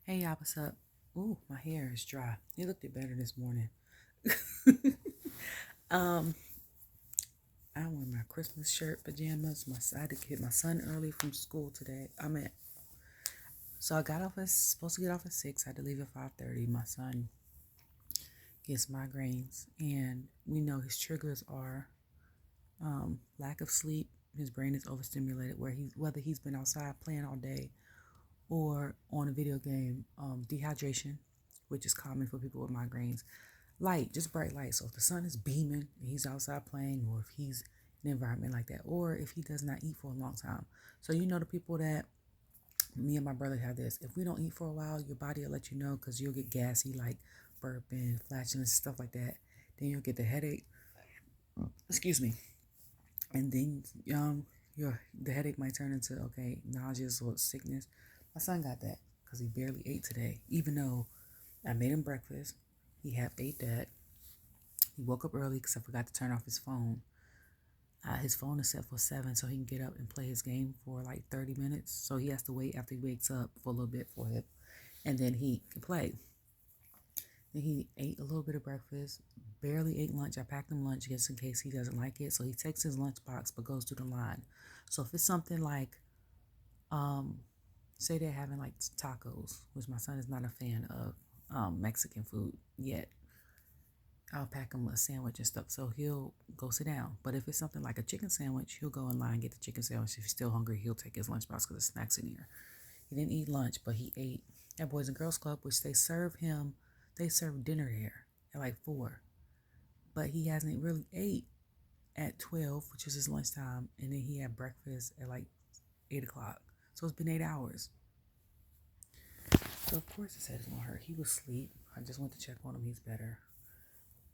Hey y'all, what's up? Ooh, my hair is dry. It looked it better this morning. um, I wear my Christmas shirt, pajamas. I had to get my son early from school today. So I got off supposed to get off at 6. I had to leave at 5:30. My son gets migraines, and we know his triggers are lack of sleep. His brain is overstimulated, whether he's been outside playing all day or on a video game. Dehydration, which is common for people with migraines. Light, just bright light. So if the sun is beaming and he's outside playing, or if he's in an environment like that, or if he does not eat for a long time. So the people that me and my brother have this. If we don't eat for a while, your body will let you know because you'll get gassy, like burping, flatulence, stuff like that. Then you'll get the headache. Excuse me. And then the headache might turn into nausea or sickness. My son got that because he barely ate today, even though I made him breakfast. He half ate that. He woke up early because I forgot to turn off his phone. His phone is set for 7 so he can get up and play his game for like 30 minutes. So he has to wait after he wakes up for a little bit for him. And then he can play. Then he ate a little bit of breakfast, barely ate lunch. I packed him lunch just in case he doesn't like it. So he takes his lunchbox but goes through the line. So if it's something like, say they're having like tacos, which my son is not a fan of Mexican food yet. I'll pack him a sandwich and stuff, so he'll go sit down. But if it's something like a chicken sandwich, he'll go in line and get the chicken sandwich. If he's still hungry, he'll take his lunchbox because the snack's in here. He didn't eat lunch, but he ate at Boys and Girls Club, which they serve dinner there at like 4. But he hasn't really ate at 12, which is his lunchtime, and then he had breakfast at like 8 o'clock. So it's been 8 hours. So of course his head is gonna hurt. He was asleep. I just went to check on him. He's better.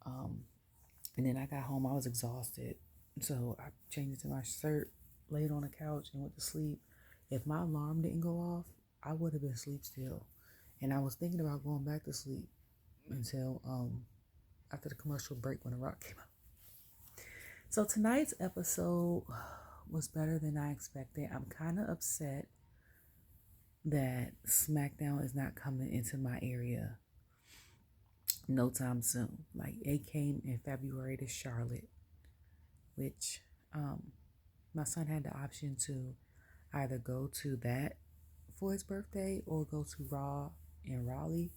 And then I got home, I was exhausted. So I changed into my shirt, laid on the couch, and went to sleep. If my alarm didn't go off, I would have been asleep still. And I was thinking about going back to sleep until after the commercial break when The Rock came out. So tonight's episode was better than I expected. I'm kind of upset that Smackdown is not coming into my area no time soon. Like, it came in February to Charlotte, which my son had the option to either go to that for his birthday or go to Raw in Raleigh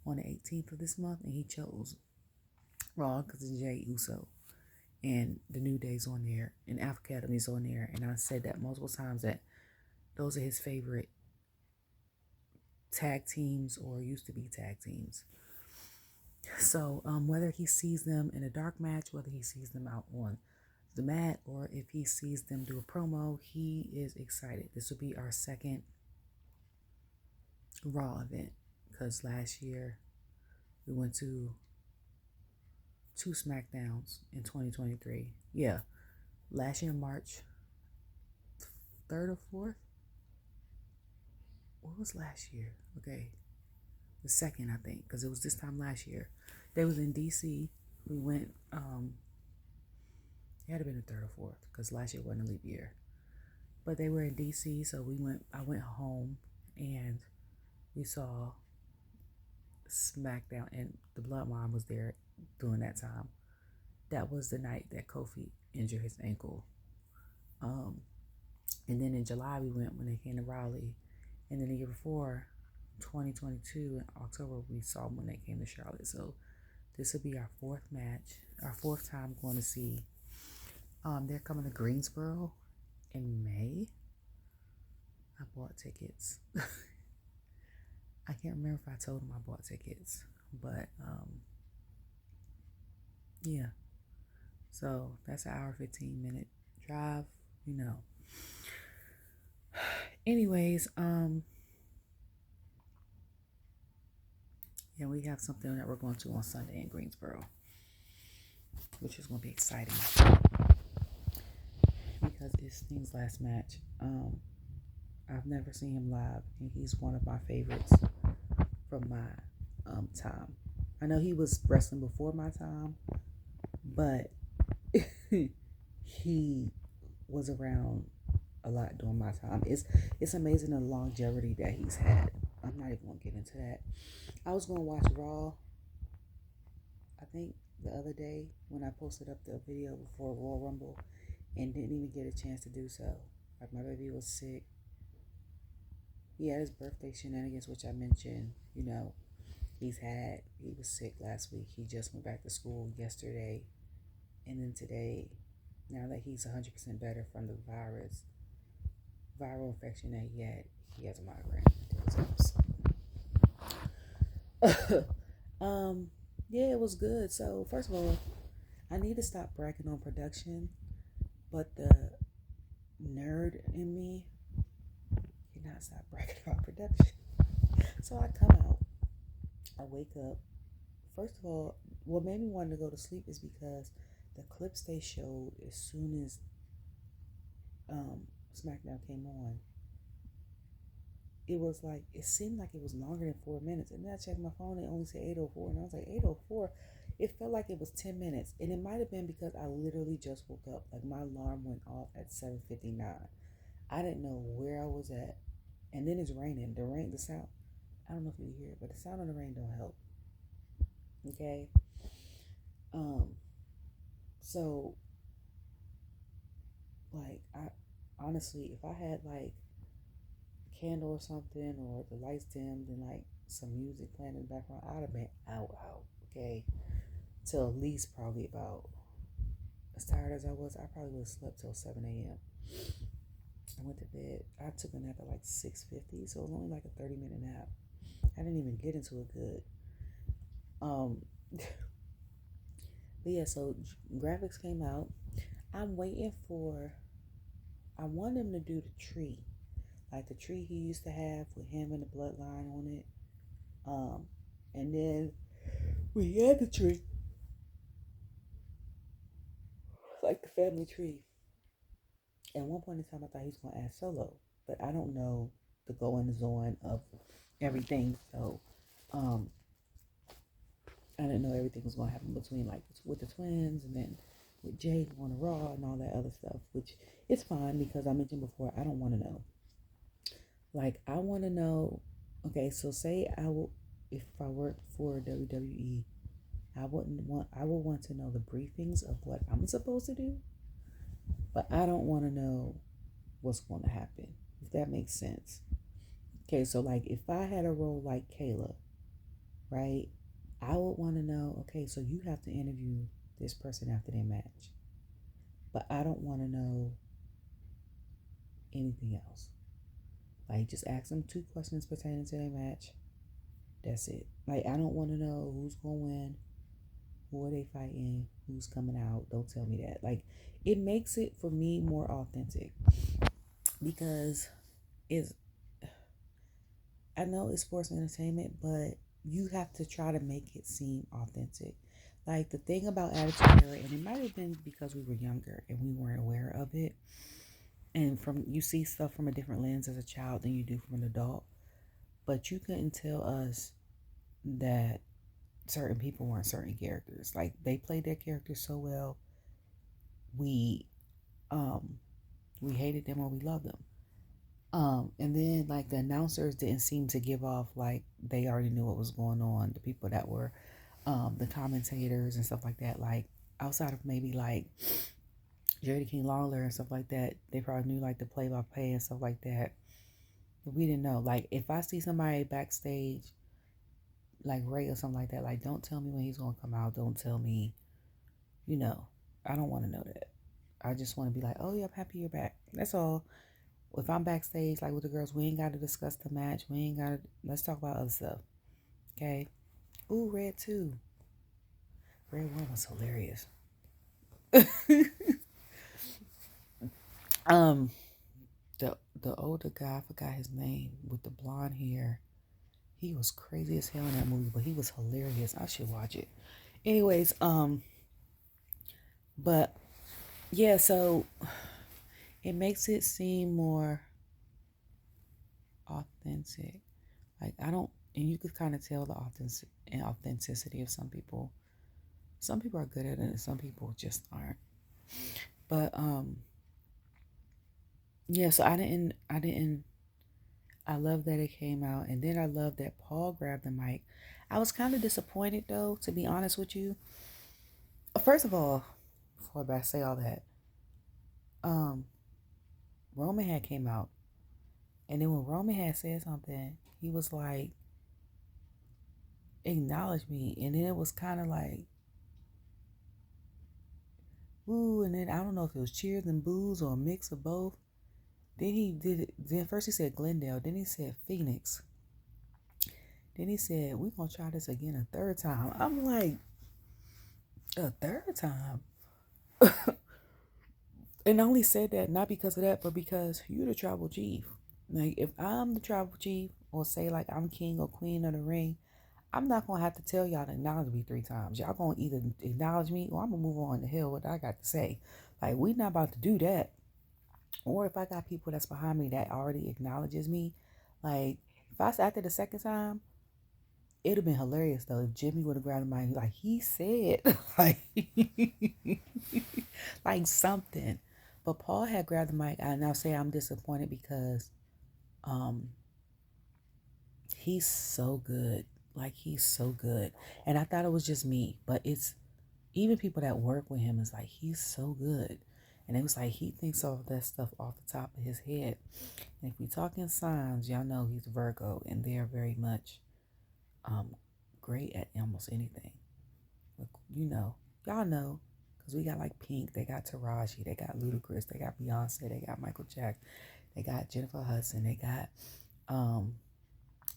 on the 18th of this month, and he chose Raw because it's Jay Uso and the New Day's on there and Alpha Academy's on there, and I said that multiple times that those are his favorite tag teams or used to be tag teams. So whether he sees them in a dark match, whether he sees them out on the mat, or if he sees them do a promo, he is excited. This will be our second Raw event because last year we went to 2 Smackdowns in 2023. Yeah, last year March 3rd or 4th. What was last year? Okay, the 2nd, I think, because it was this time last year. They was in DC. We went, it had to been the 3rd or 4th because last year wasn't a leap year. But they were in DC, so I went home and we saw Smackdown, and the Bloodline was there during that time. That was the night that Kofi injured his ankle. And then in July we went when they came to Raleigh. And then the year before, 2022, in October, we saw them when they came to Charlotte. So this will be our 4th match, our 4th time going to see. They're coming to Greensboro in May. I bought tickets. I can't remember if I told them I bought tickets, but yeah. So that's an hour 15-minute drive, Anyways, yeah, we have something that we're going to on Sunday in Greensboro, which is going to be exciting because it's Sting's last match. I've never seen him live, and he's one of my favorites from my time. I know he was wrestling before my time, but he was around a lot during my time. It's amazing the longevity that he's had. I'm not even gonna get into that. I was gonna watch Raw, I think the other day when I posted up the video before Royal Rumble, and didn't even get a chance to do so. Like, my baby was sick. He had his birthday shenanigans, which I mentioned. You know, he was sick last week. He just went back to school yesterday. And then today, now that he's 100% better from the viral infection that he has a migraine until his house. Yeah, it was good. So, first of all, I need to stop bragging on production, but the nerd in me cannot stop bragging about production. So I come out, I wake up. First of all, what made me want to go to sleep is because the clips they showed as soon as Smackdown came on, it seemed like it was longer than 4 minutes. And then I checked my phone, it only said 8:04, and I was like, 8:04? It felt like it was 10 minutes. And it might have been because I literally just woke up. Like, my alarm went off at 7:59. I didn't know where I was at. And then it's raining. The sound, I don't know if you hear it, but the sound of the rain don't help. Okay? So, like, I honestly, if I had, like, a candle or something, or the lights dimmed and, like, some music playing in the background, I'd have been out, okay? Till at least probably about, as tired as I was, I probably would have slept till 7 a.m. I went to bed. I took a nap at like 6:50, so it was only like a 30-minute nap. I didn't even get into it good. But yeah, so graphics came out. I'm waiting I want him to do the tree. Like the tree he used to have with him and the bloodline on it. And then we had the tree. Like the family tree. At one point in time, I thought he was going to add Solo. But I don't know the goings on of everything. So, I didn't know everything was going to happen between, like, with the twins and then with Jay on the Raw and all that other stuff, which is fine because I mentioned before, I don't want to know. Like, I want to know, okay, so say if I worked for WWE, I would want to know the briefings of what I'm supposed to do, but I don't want to know what's going to happen, if that makes sense. Okay, so like if I had a role like Kayla, right, I would want to know, okay, so you have to interview this person after their match, but I don't want to know anything else. Like, just ask them 2 questions pertaining to their match. That's it. Like, I don't want to know who's going to win, who are they fighting, who's coming out. Don't tell me that. Like, it makes it, for me, more authentic. Because I know it's sports entertainment, but you have to try to make it seem authentic. Like, the thing about Attitude Era, and it might have been because we were younger and we weren't aware of it, and you see stuff from a different lens as a child than you do from an adult, but you couldn't tell us that certain people weren't certain characters. Like, they played their characters so well, we hated them or we loved them. And then, like, the announcers didn't seem to give off like they already knew what was going on. The people that were the commentators and stuff like that, like, outside of maybe like Jerry King Lawler and stuff like that, they probably knew like the play-by-play and stuff like that. But we didn't know. Like, if I see somebody backstage, like Ray or something like that, like, don't tell me when he's gonna come out. Don't tell me, I don't want to know that. I just want to be like, oh yeah, I'm happy you're back. That's all. If I'm backstage, like with the girls, we ain't got to discuss the match. Let's talk about other stuff. Okay? Ooh, Red 2. Red 1 was hilarious. The older guy, I forgot his name, with the blonde hair. He was crazy as hell in that movie, but he was hilarious. I should watch it. Anyways, but yeah, so it makes it seem more authentic. Like, and you could kind of tell the authenticity of some people. Some people are good at it and some people just aren't. But yeah, so I I love that it came out. And then I love that Paul grabbed the mic. I was kind of disappointed, though, to be honest with you. First of all, before I say all that, um, Roman had came out. And then when Roman had said something, he was like, acknowledge me. And then it was kind of like, ooh. And then I don't know if it was cheers and boos or a mix of both. Then he did it. Then first he said Glendale. Then he said Phoenix. Then he said, we're going to try this again a third time. I'm like, a third time? And I only said that not because of that, but because you're the tribal chief. Like, if I'm the tribal chief, or say like I'm king or queen of the ring, I'm not going to have to tell y'all to acknowledge me 3 times. Y'all going to either acknowledge me or I'm going to move on to hell what I got to say. Like, we not about to do that. Or if I got people that's behind me that already acknowledges me, like, if I said after the second time, it'd have been hilarious though if Jimmy would have grabbed the mic like he said, like, like something. But Paul had grabbed the mic. I now say I'm disappointed because he's so good. Like, he's so good. And I thought it was just me, but it's even people that work with him is like, he's so good. And it was like he thinks all of that stuff off the top of his head. And if we talking signs, y'all know he's Virgo, and they're very much great at almost anything. You know, y'all know, because we got like Pink, they got Taraji, they got Ludacris, they got Beyonce, they got Michael Jackson, they got Jennifer Hudson, they got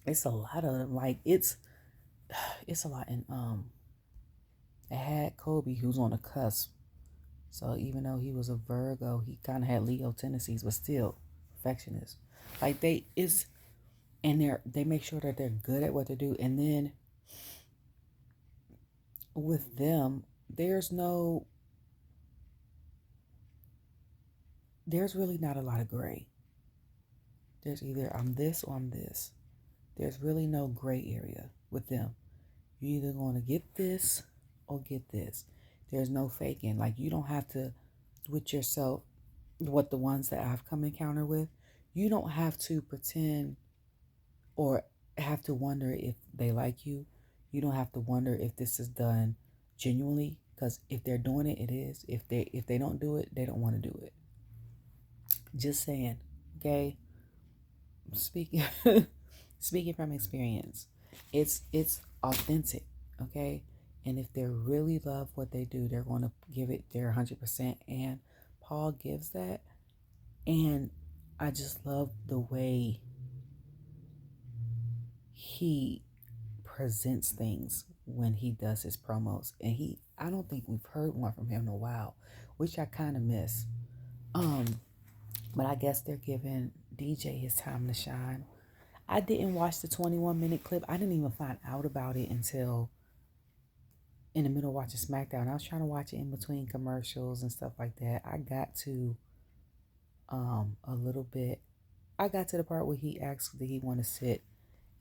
it's a lot of them. Like, it's a lot. And it had Kobe, who's on the cusp. So even though he was a Virgo, he kind of had Leo tendencies, but still perfectionist. Like, they make sure that they're good at what they do. And then with them, there's really not a lot of gray. There's either I'm this or I'm this. There's really no gray area with them. You're either going to get this or get this. There's no faking. Like, you don't have to, with yourself, what the ones that I've come encounter with, you don't have to pretend or have to wonder if they like you. You don't have to wonder if this is done genuinely, because if they're doing it, it is. If they don't do it, they don't want to do it. Just saying, okay? Speaking speaking from experience, it's authentic, okay? And if they really love what they do, they're going to give it their 100%. And Paul gives that. And I just love the way he presents things when he does his promos. And I don't think we've heard one from him in a while, which I kind of miss. But I guess they're giving DJ his time to shine. I didn't watch the 21-minute clip. I didn't even find out about it until in the middle of watching Smackdown. I was trying to watch it in between commercials and stuff like that. I got to a little bit. I got to the part where he asked did he want to sit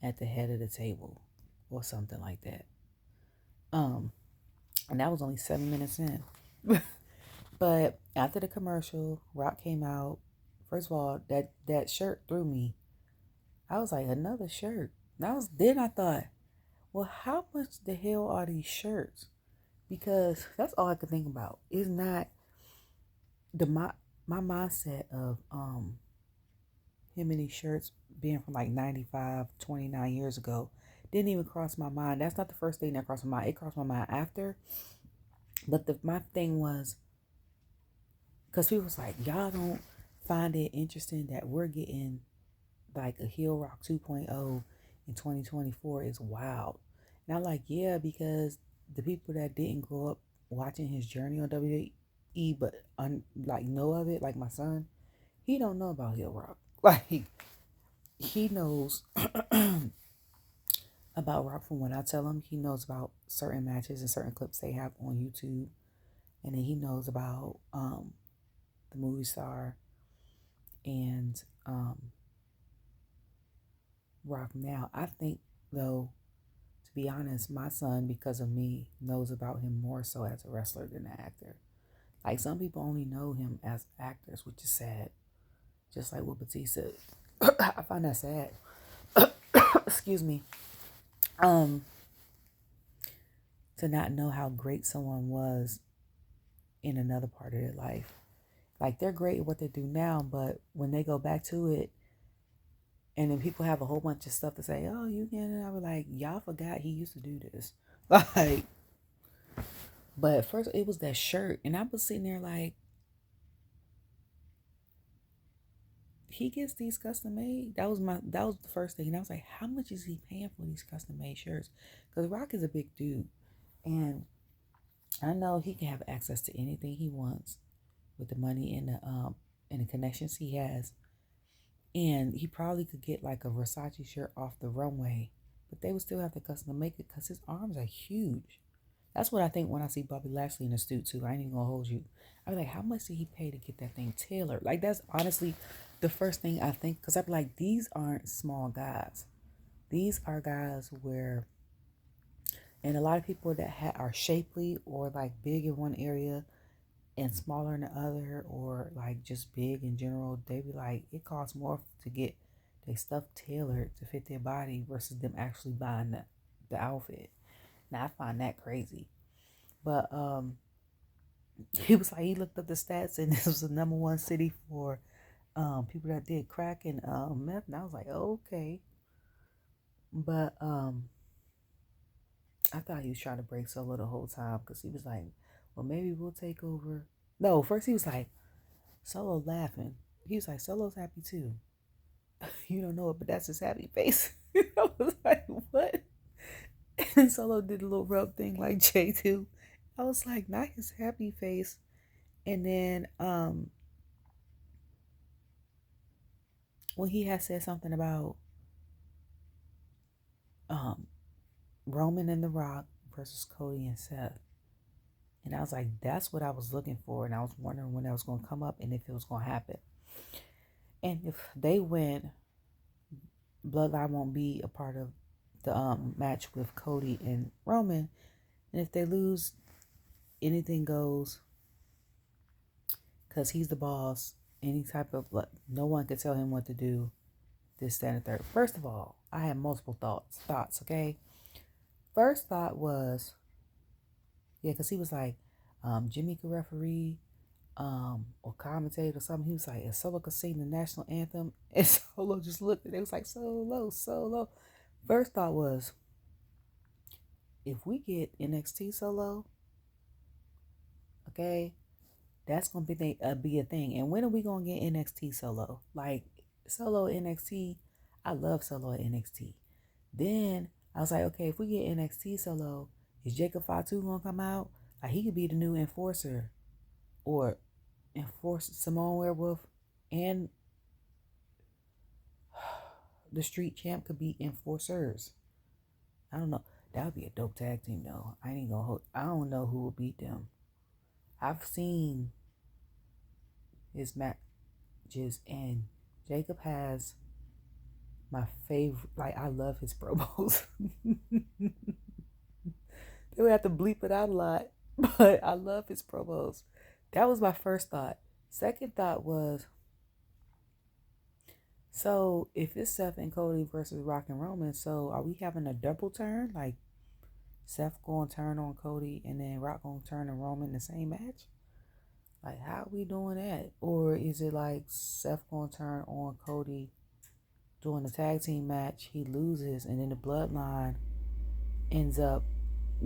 at the head of the table or something like that. And that was only 7 minutes in. But after the commercial, Rock came out. First of all, that shirt threw me. I was like, another shirt. Then I thought, well, how much the hell are these shirts? Because that's all I could think about. It's not my mindset of him and these shirts being from like 95, 29 years ago. Didn't even cross my mind. That's not the first thing that crossed my mind. It crossed my mind after. But my thing was, because people was like, y'all don't find it interesting that we're getting like a Heel Rock 2.0 in 2024 is wild. And I'm like, yeah, because the people that didn't grow up watching his journey on WWE, but like know of it, like my son, he don't know about Heel Rock. Like, he knows about Rock from what I tell him. He knows about certain matches and certain clips they have on YouTube. And then he knows about the movie star and Rock now. I think, though, to be honest, my son, because of me, knows about him more so as a wrestler than an actor. Like, some people only know him as actors, which is sad. Just like with Batista. I find that sad. Excuse me. To not know how great someone was in another part of their life. Like, they're great at what they do now, but when they go back to it, and then people have a whole bunch of stuff to say, oh, you can, I was like, y'all forgot he used to do this. Like, but at first it was that shirt, and I was sitting there like, he gets these custom made. That was the first thing. And I was like, how much is he paying for these custom made shirts? Because Rock is a big dude. And I know he can have access to anything he wants with the money and the connections he has. And he probably could get like a Versace shirt off the runway, but they would still have to custom make it because his arms are huge. That's what I think when I see Bobby Lashley in a suit too. I ain't even gonna hold you. I be like, how much did he pay to get that thing tailored? Like, that's honestly the first thing I think, because I be like, these aren't small guys. These are guys where, and a lot of people that are shapely or like big in one area and smaller in the other, or like just big in general, they be like, it costs more to get their stuff tailored to fit their body versus them actually buying the outfit. Now I find that crazy. But he was like, he looked up the stats and this was the number one city for people that did crack and meth, and I was like, okay. But I thought he was trying to break Solo the whole time, because he was like, well, maybe we'll take over. No, first he was like, Solo laughing. He was like, Solo's happy too. You don't know it, but that's his happy face. I was like, what? And Solo did a little rub thing like Jay too. I was like, not his happy face. And then when he had said something about Roman and The Rock versus Cody and Seth. And I was like, that's what I was looking for. And I was wondering when that was going to come up and if it was going to happen. And if they win, Bloodline won't be a part of the match with Cody and Roman. And if they lose, anything goes, because he's the boss. Any type of, no one could tell him what to do. This, that, and third. First of all, I had multiple thoughts, okay? First thought was, yeah, because he was like, Jimmy could referee or commentate or something. He was like, if Solo could sing the national anthem, and Solo just looked and it was like, Solo. First thought was, if we get NXT Solo, okay, that's going to be a thing. And when are we going to get NXT Solo? Like, Solo NXT, I love Solo at NXT. Then I was like, okay, if we get NXT Solo, is Jacob Fatu going to come out? Like, he could be the new enforcer, or enforce Simone Werewolf, and the Street Champ could be enforcers. I don't know. That would be a dope tag team though. I don't know who will beat them. I've seen his matches, and Jacob has my favorite. Like, I love his promos. They would have to bleep it out a lot, but I love his promos. That was my first thought. Second thought was, so if it's Seth and Cody versus Rock and Roman, so are we having a double turn? Like, Seth going to turn on Cody and then Rock going to turn on Roman in the same match? Like, how are we doing that? Or is it like Seth going to turn on Cody doing the tag team match, he loses, and then the bloodline ends up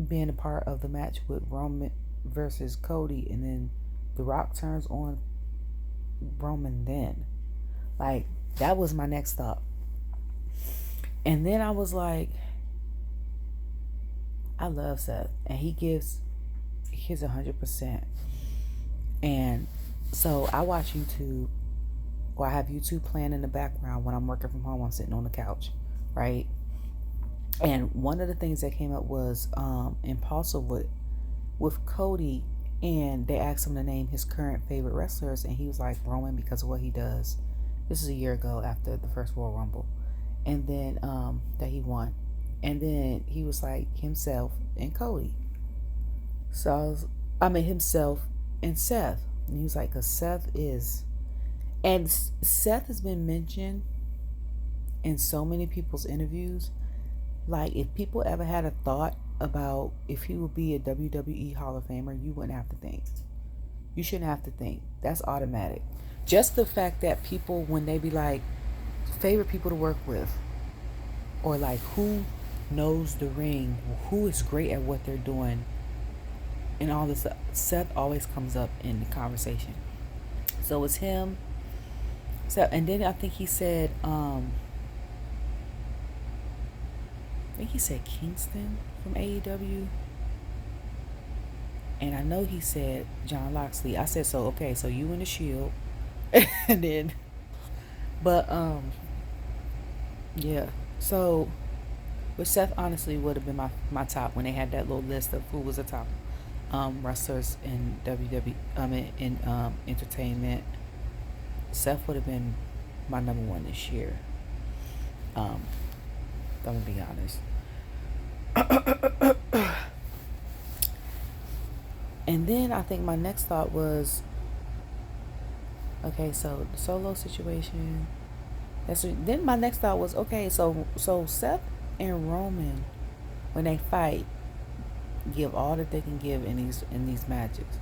being a part of the match with Roman versus Cody, and then The Rock turns on Roman then? Like, that was my next thought. And then I was like, I love Seth, and he gives his 100%. And so I watch YouTube, or I have YouTube playing in the background when I'm working from home. I'm sitting on the couch, right? And one of the things that came up was ImPaulsive with Cody, and they asked him to name his current favorite wrestlers, and he was like, Roman, because of what he does. This is a year ago after the first Royal Rumble, and then that he won. And then he was like, himself and Cody. So himself and Seth. And he was like, because Seth is, and Seth has been mentioned in so many people's interviews. Like, if people ever had a thought about if he would be a WWE Hall of Famer, you wouldn't have to think. You shouldn't have to think. That's automatic. Just the fact that people, when they be like, favorite people to work with, or like who knows the ring, who is great at what they're doing, and all this, Seth always comes up in the conversation. So it's him. So, and then I think he said, I think he said Kingston from AEW. And I know he said John Loxley. I said, so okay, so you and the Shield. And then, but yeah. So, but Seth honestly would have been my top when they had that little list of who was the top wrestlers in WWE. In entertainment. Seth would have been my number one this year. I'm gonna be honest. And then I think my next thought was, okay, so the solo situation. Then my next thought was, okay, so Seth and Roman, when they fight, give all that they can give in these matches.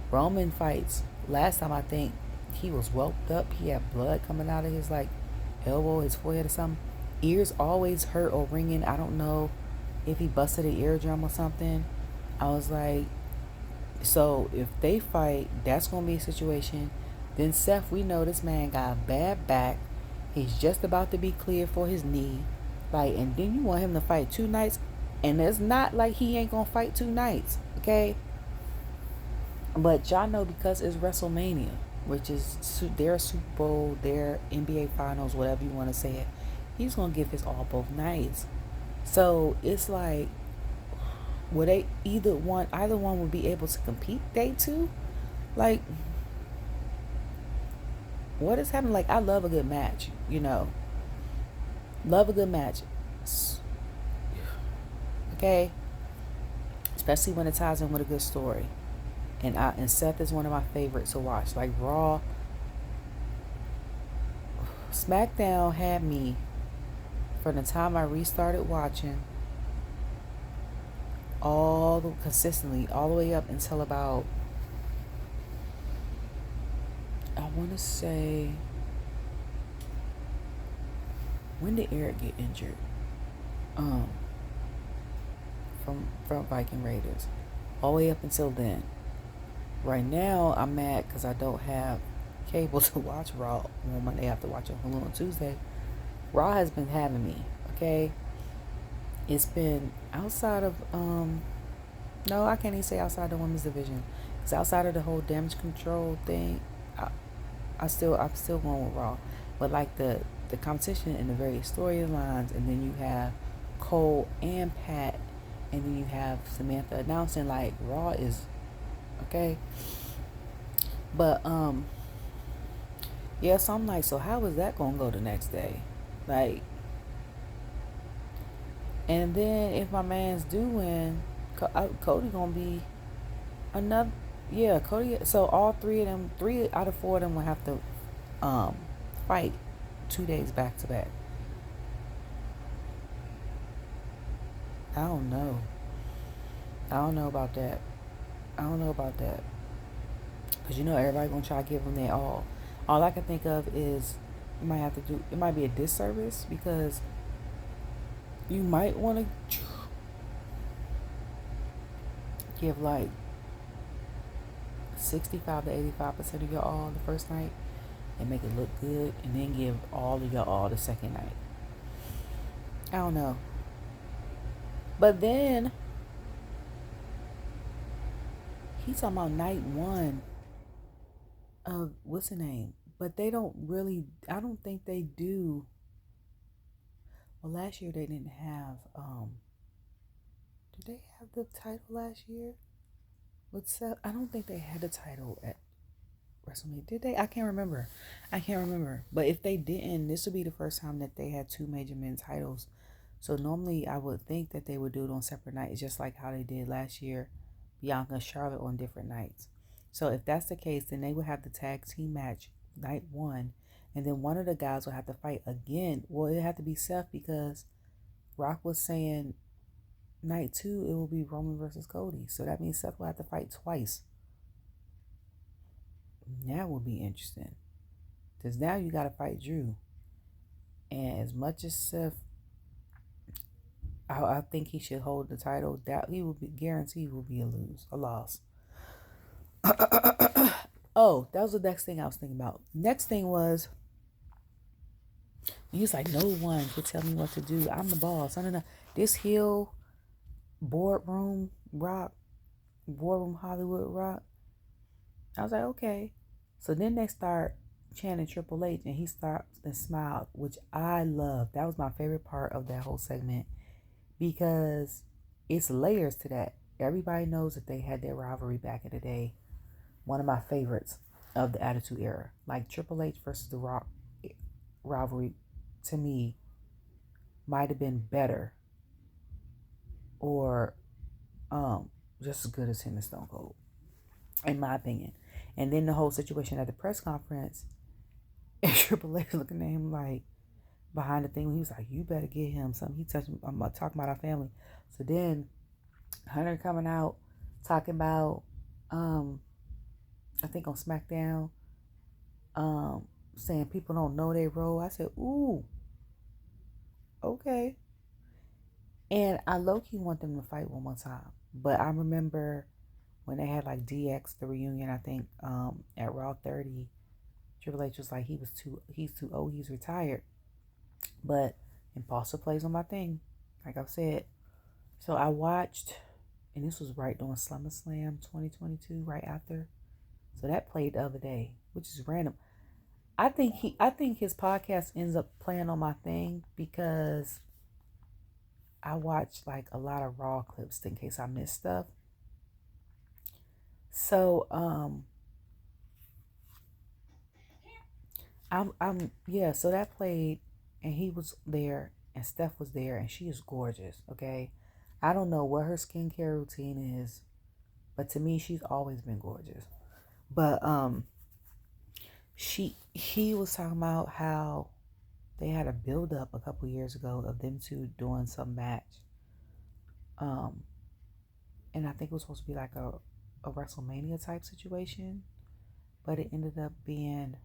Roman fights. Last time I think he was whelped up. He had blood coming out of his like elbow, his forehead or something. Ears always hurt or ringing. I don't know if he busted an eardrum or something. I was like, so if they fight, that's gonna be a situation. Then Seth, we know this man got a bad back. He's just about to be cleared for his knee. Like, and then you want him to fight 2 nights, and it's not like he ain't gonna fight 2 nights, okay? But y'all know, because it's WrestleMania, which is their Super Bowl, their NBA Finals, whatever you want to say it, he's gonna give his all both nights. So it's like, would they either one would be able to compete day 2? Like, what is happening? Like, I love a good match, love a good match, okay, especially when it ties in with a good story. And Seth is one of my favorites to watch. Like, Raw, Smackdown had me from the time I restarted watching consistently all the way up until about, I want to say, when did Eric get injured? From Viking Raiders, all the way up until then. Right now, I'm mad because I don't have cable to watch Raw on Monday. I have to watch it Hulu on Tuesday. Raw has been having me, okay? It's been outside of, no, I can't even say outside the women's division. It's outside of the whole damage control thing. I'm still going with Raw. But like the competition and the various storylines, and then you have Cole and Pat, and then you have Samantha announcing, like, Raw is okay. But yeah, so I'm like, so how is that gonna go the next day? Like, and then if my man's do win, Cody gonna be another, yeah, Cody. So all 3 out of 4 of them will have to fight 2 days back to back. I don't know about that. Because everybody going to try to give them their all. All I can think of is, it might be a disservice, because you might want to give like 65 to 85% of your all the first night and make it look good, and then give all of your all the second night. I don't know. But then he's talking about night 1 of, what's the name? But they don't really, I don't think they do. Well, last year they didn't have, did they have the title last year? I don't think they had the title at WrestleMania. Did they? I can't remember. But if they didn't, this would be the first time that they had 2 major men's titles. So normally I would think that they would do it on separate nights, just like how they did last year, Bianca and Charlotte on different nights. So if that's the case, then they would have the tag team match night 1, And then one of the guys will have to fight again. Well, it had to be Seth because Rock was saying night 2 it will be Roman versus Cody. So that means Seth will have to fight twice. That would be interesting. Because now you got to fight Drew. And as much as Seth, I think he should hold the title, that he will be guaranteed will be a loss. Oh, that was the next thing I was thinking about. Next thing was, he was like, no one could tell me what to do. I'm the boss. No. This heel boardroom Hollywood rock. I was like, okay. So then they start chanting Triple H, and he starts and smiled, which I love. That was my favorite part of that whole segment because it's layers to that. Everybody knows that they had their rivalry back in the day. One of my favorites of the Attitude Era, like Triple H versus The Rock rivalry, to me might have been better or just as good as him and Stone Cold, in my opinion. And then the whole situation at the press conference, and Triple H looking at him like behind the thing, he was like, "You better get him something." He touched him. I'm talking about our family. So then Hunter coming out talking about I think on Smackdown, saying people don't know their role. I said, ooh, okay. And I low-key want them to fight one more time. But I remember when they had like DX, the reunion, I think, at Raw 30, Triple H was like, he's too old, he's retired. But ImPaulsive plays on my thing, like I've said. So I watched, and this was right during SummerSlam 2022, right after. So that played the other day, which is random. I think his podcast ends up playing on my thing because I watch like a lot of Raw clips in case I miss stuff. So so that played, and he was there, and Steph was there, and she is gorgeous. Okay, I don't know what her skincare routine is, but to me, she's always been gorgeous. But he was talking about how they had a build up a couple years ago of them two doing some match. And I think it was supposed to be like a WrestleMania type situation, but it ended up being,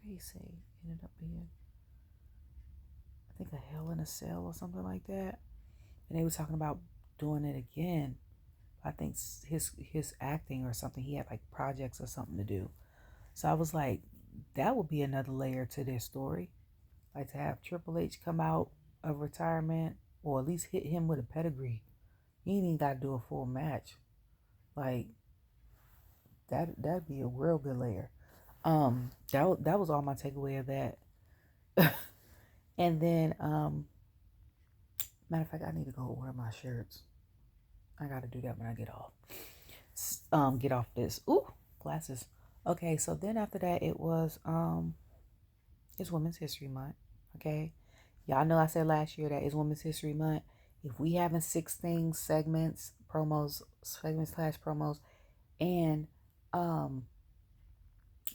what do you say? It ended up being, I think, a Hell in a Cell or something like that. And they were talking about doing it again. I think his acting or something, he had like projects or something to do. So I was like, that would be another layer to their story. Like to have Triple H come out of retirement, or at least hit him with a pedigree. He ain't even got to do a full match. Like that'd be a real good layer. That was all my takeaway of that. And then matter of fact, I need to go order my shirts. I got to do that when I get off. Get off this. Ooh, glasses. Okay, so then after that, it was it's Women's History Month. Okay, y'all know I said last year that it's Women's History Month. If we having 16 segments, promos, segments/promos, and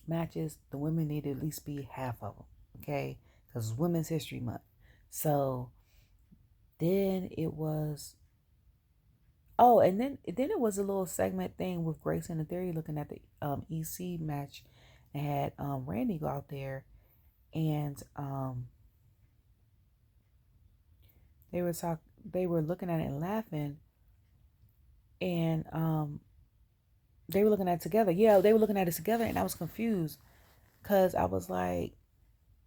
matches, the women need to at least be half of them. Okay, because it's Women's History Month. So then it was. Oh, and then it was a little segment thing with Grayson Theory looking at the EC match, and had Randy go out there, and they were looking at it and laughing, and they were looking at it together. Yeah, they were looking at it together, and I was confused because I was like,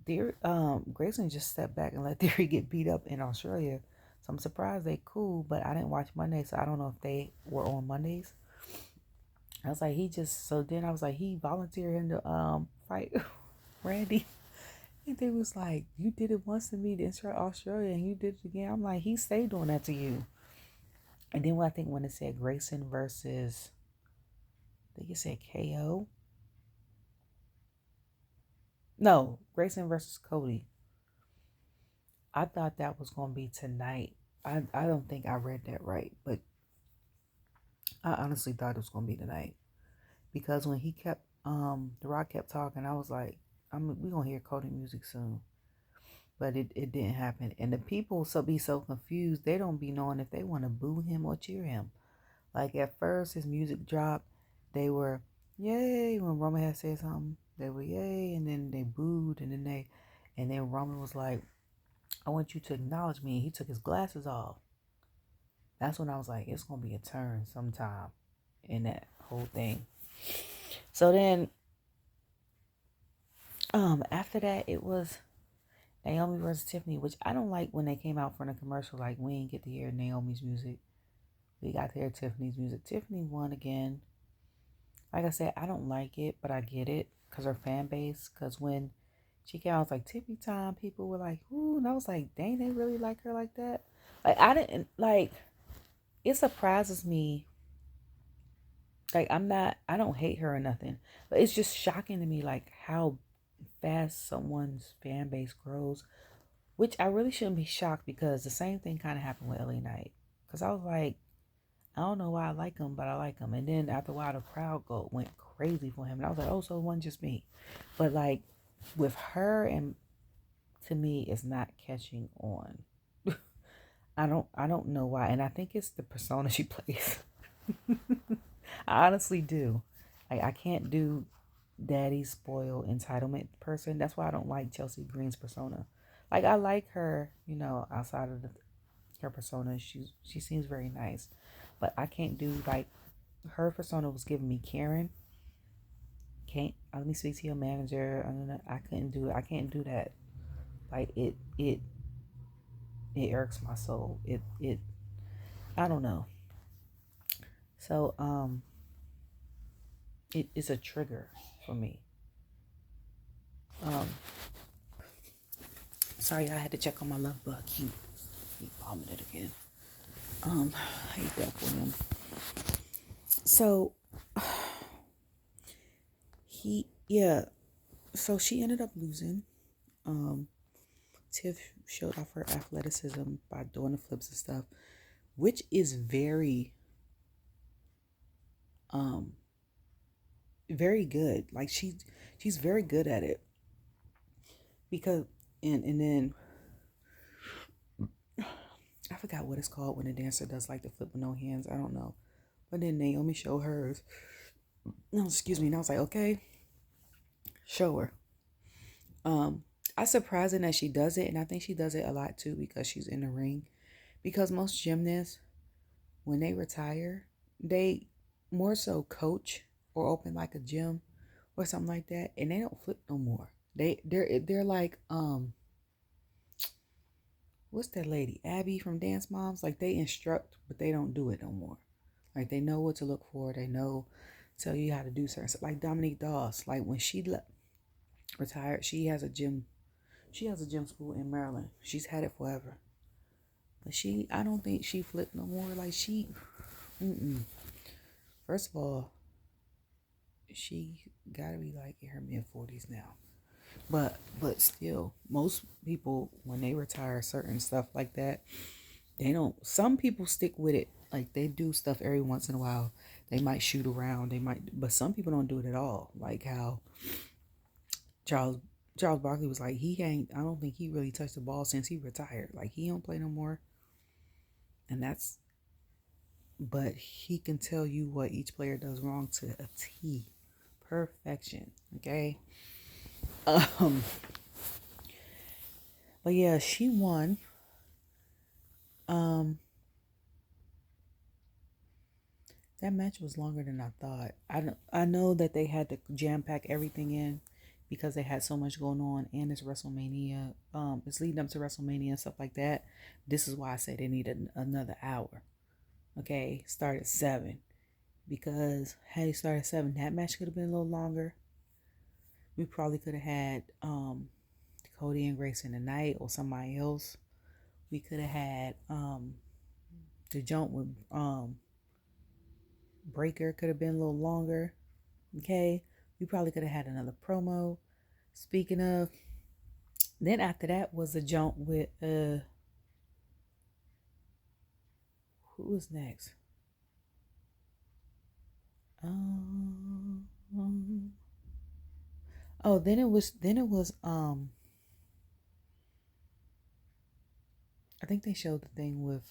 Grayson just stepped back and let Theory get beat up in Australia. So I'm surprised they cool, but I didn't watch Monday, so I don't know if they were on Mondays. I was like, then I was like, he volunteered him to fight Randy. And they was like, you did it once to me in Australia, and you did it again. I'm like, he stayed doing that to you. And then when it said Grayson versus, I think it said KO. No, Grayson versus Cody. I thought that was going to be tonight. I don't think I read that right, but I honestly thought it was going to be tonight. Because when he kept, The Rock kept talking, I was like, we gonna hear Cody music soon. But it didn't happen. And the people be so confused, they don't be knowing if they want to boo him or cheer him. Like at first his music dropped, they were yay when Roman had said something. They were yay, and then they booed, and then Roman was like, I want you to acknowledge me. He took his glasses off. That's when I was like, it's gonna be a turn sometime in that whole thing. So then after that it was Naomi versus Tiffany, which I don't like when they came out for the commercial. Like, we didn't get to hear Naomi's music. We got to hear Tiffany's music. Tiffany won again. Like I said, I don't like it, but I get it because her fan base. Because when she came out, I was like, Tiffany time, people were like, ooh. And I was like, dang, they really like her like that? Like, I didn't, like, it surprises me. Like, I don't hate her or nothing. But it's just shocking to me, like, how fast someone's fan base grows. Which I really shouldn't be shocked, because the same thing kind of happened with LA Knight. Because I was like, I don't know why I like him, but I like him. And then after a while, the crowd went crazy for him. And I was like, oh, so it wasn't just me. But like with her, and to me, it's not catching on. I don't know why. And I think it's the persona she plays. I honestly do. Like, I can't do daddy spoiled entitlement person. That's why I don't like Chelsea Green's persona. Like, I like her, outside of her persona. She seems very nice. But I can't do, like, her persona was giving me Karen. Let me speak to your manager. I couldn't do it. I can't do that. Like, it irks my soul. I don't know. So, it's a trigger for me. Sorry, I had to check on my love bug. He vomited again. I hate that for him. So, so she ended up losing. Tiff showed off her athleticism by doing the flips and stuff, which is very, very good. Like, she's very good at it. Because, and then, I forgot what it's called when a dancer does like the flip with no hands. I don't know. But then Naomi showed hers. No, excuse me. And I was like, okay, show her. I'm surprised that she does it. And I think she does it a lot too, because she's in the ring. Because most gymnasts, when they retire, they more so coach or open like a gym or something like that. And they don't flip no more. They're like, what's that lady? Abby from Dance Moms? Like, they instruct, but they don't do it no more. Like, they know what to look for. They know, tell you how to do certain stuff. Like Dominique Dawes. Like, when she retired, she has a gym school in Maryland. She's had it forever. But I don't think she flipped no more. Like, first of all, she gotta be like in her mid-40s now. But still, most people, when they retire certain stuff like that, they don't. Some people stick with it. Like, they do stuff every once in a while. They might shoot around. But some people don't do it at all. Like how Charles Barkley was like, I don't think he really touched the ball since he retired. Like, he don't play no more. But he can tell you what each player does wrong to a T. Perfection. Okay. But yeah, she won. That match was longer than I thought. I know that they had to jam pack everything in because they had so much going on, and it's WrestleMania. It's leading up to WrestleMania and stuff like that. This is why I say they needed another hour. Okay, start at 7, because had it started at 7, that match could have been a little longer. We probably could have had Cody and Grayson tonight, or somebody else. We could have had the jump with Breaker could have been a little longer. Okay, we probably could have had another promo. Speaking of, then after that was the jump with who was next? Oh, then it was I think they showed the thing with,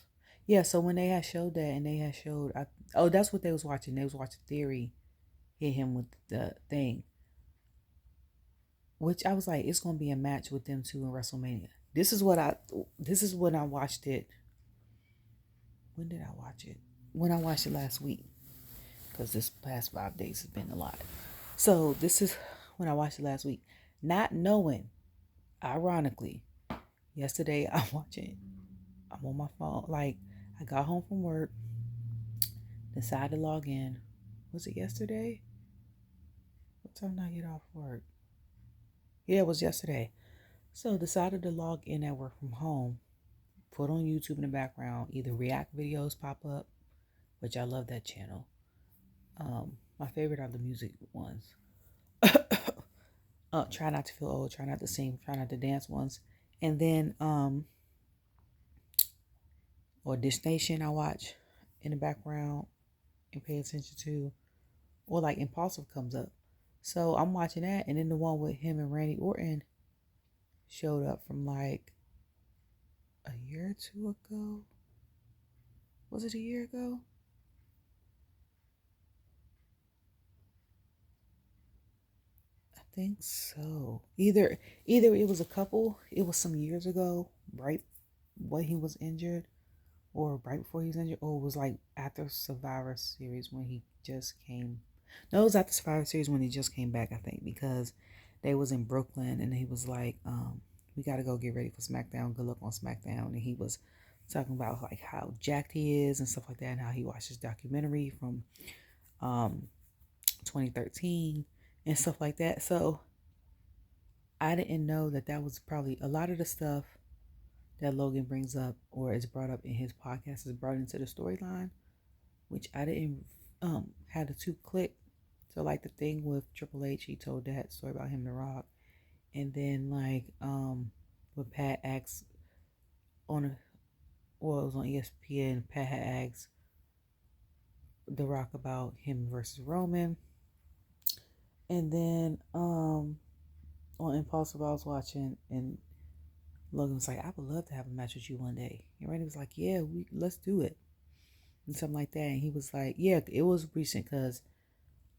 yeah, so when they had showed that and they had showed, oh, that's what they was watching. They was watching Theory hit him with the thing, which I was like, it's going to be a match with them two in WrestleMania. This is when I watched it. When did I watch it? When I watched it last week, because this past 5 days has been a lot. So this is when I watched it last week, not knowing, ironically, yesterday I'm on my phone. Like, I got home from work, decided to log in. Was it yesterday? What time did I get off work? Yeah, it was yesterday. So decided to log in at work from home, put on YouTube in the background, either react videos pop up, which I love that channel. My favorite are the music ones. Try not to feel old, try not to sing, try not to dance ones. And then Audition I watch in the background and pay attention to. Or like ImPaulsive comes up. So I'm watching that, and then the one with him and Randy Orton showed up from like a year or two ago. Was it a year ago? I think so. Either it was a couple, it was some years ago, right when he was injured, or right before he was injured, or it was like after Survivor Series when he just came. No, it was after Survivor Series when he just came back, I think, because they was in Brooklyn and he was like, we gotta go get ready for SmackDown. Good luck on SmackDown. And he was talking about like how jacked he is and stuff like that, and how he watched his documentary from um 2013 and stuff like that. So I didn't know that that was probably a lot of the stuff that Logan brings up or is brought up in his podcast is brought into the storyline, which I didn't had the two click. So like the thing with Triple H, he told that story about him and The Rock, and then like when Pat asked on a, well, it was on ESPN, Pat had asked The Rock about him versus Roman, and then on Impulsive I was watching, and Logan was like, I would love to have a match with you one day. And Randy was like, yeah, let's do it. And something like that. And he was like, yeah, it was recent because